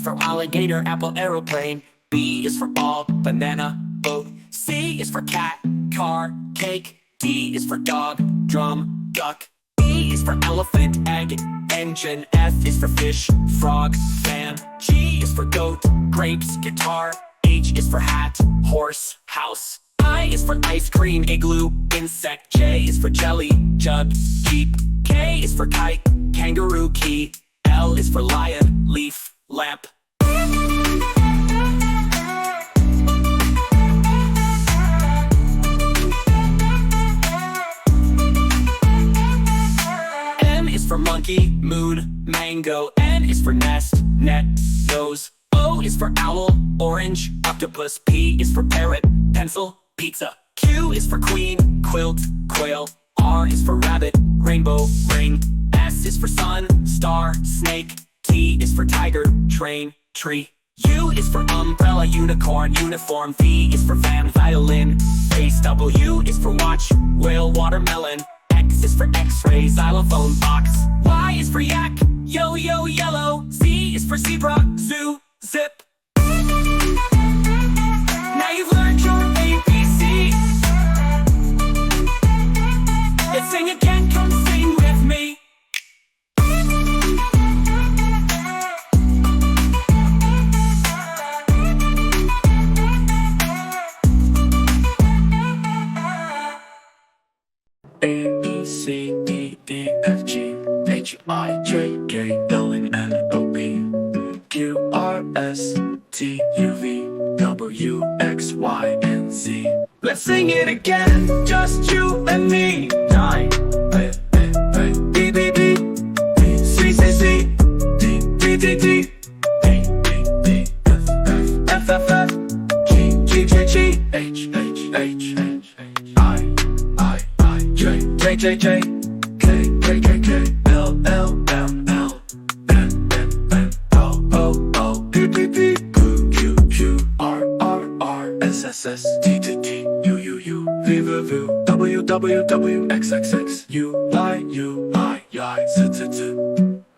for alligator, apple, aeroplane. B is for ball, banana, boat. C is for cat, car, cake. D is for dog, drum, duck. E is for elephant, egg, engine. F is for fish, frog, fan. G is for goat, grapes, guitar. H is for hat, horse, house. I is for ice cream, igloo, insect. J is for jelly, jug, jeep. K is for kite, kangaroo, key. L is for lion, leaf, lamp. M is for monkey, moon, mango. N is for nest, net, nose. O is for owl, orange, octopus. P is for parrot, pencil, pizza. Q is for queen, quilt, quail. R is for rabbit, rainbow, ring. S is for sun, star, snake. T is for tiger, train, tree. U is for umbrella, unicorn, uniform. V is for fan, violin, bass. W is for watch, whale, watermelon. X is for x-ray, xylophone, box. Y is for yak, yo-yo, yellow. Z is for zebra, zoo, zip. Now you've learned your ABC. Let's sing again, come sing with me. A, B, C, D, E, F, G, H, I, J, K, L, M, N, O, P, Q, R, S, T, U, V, W, X, Y, and Z. Let's sing it again, just you and me. 9, A, B, B, B, B, C, C, C, D, D, D, D, E, E, E, F, F, F, F, F, G, G, G, G, H, H, H, H, I, J, J, J, J, K, K, K, K, L, L, M, L, N, N, N, O, O, O, P, P, P, Q, Q, Q, R, R, R, S, S, S, T, T, T, U, U, U, V, V, V, W, W, W, X, X, X, U, I, Z, Z, Z,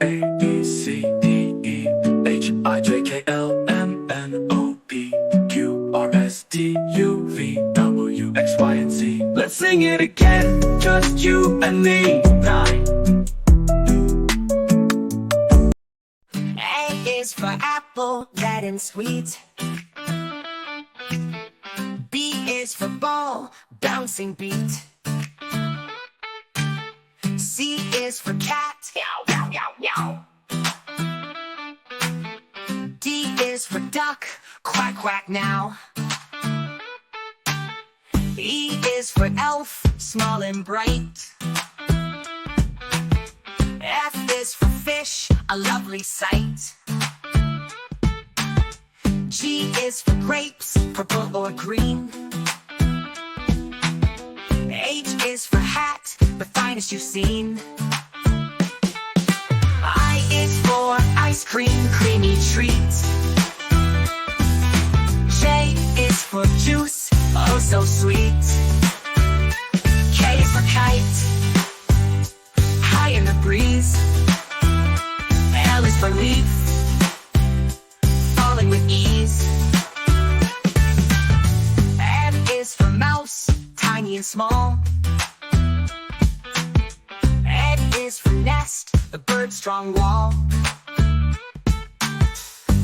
A, B, C, D, E, H, I, J, K, L, M, N, O, P, Q, R, S, T, U, V, W, X, Y, and Z. Let's sing it again, just you and me. 9. A is for apple, red and sweet. B is for ball, bouncing beat. C is for cat, meow, meow, meow, meow. D is for duck, quack, quack now. E is for elf, small and bright. F is for fish, a lovely sight. G is for grapes, purple or green. H is for hat, the finest you've seen. I is for ice cream, creamy treat. J is for juice, oh so sweet. K is for kite, high in the breeze. L is for leaf, falling with ease. M is for mouse, tiny and small. N is for nest, the bird's strong wall.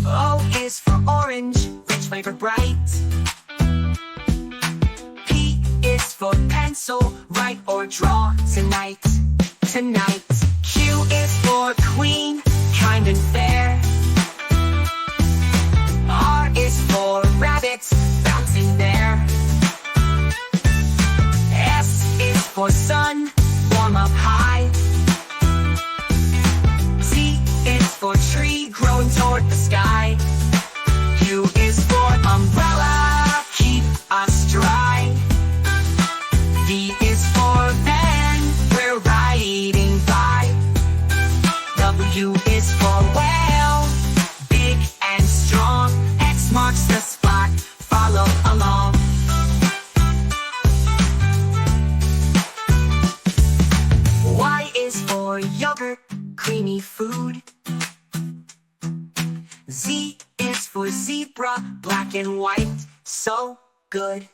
O is for orange, rich flavor bright. P is for pencil, write or draw tonight, tonight. Q is for queen, kind and fair. R is for rabbit, bouncing there. S is for sun, warm up high. T is for tree, growing toward the sky. U is for umbrella, keep us dry. V is for van, we're riding by. W is for whale, big and strong. X marks the spot, follow along. Y is for yogurt, creamy food. Z is for zebra, black and white, so good.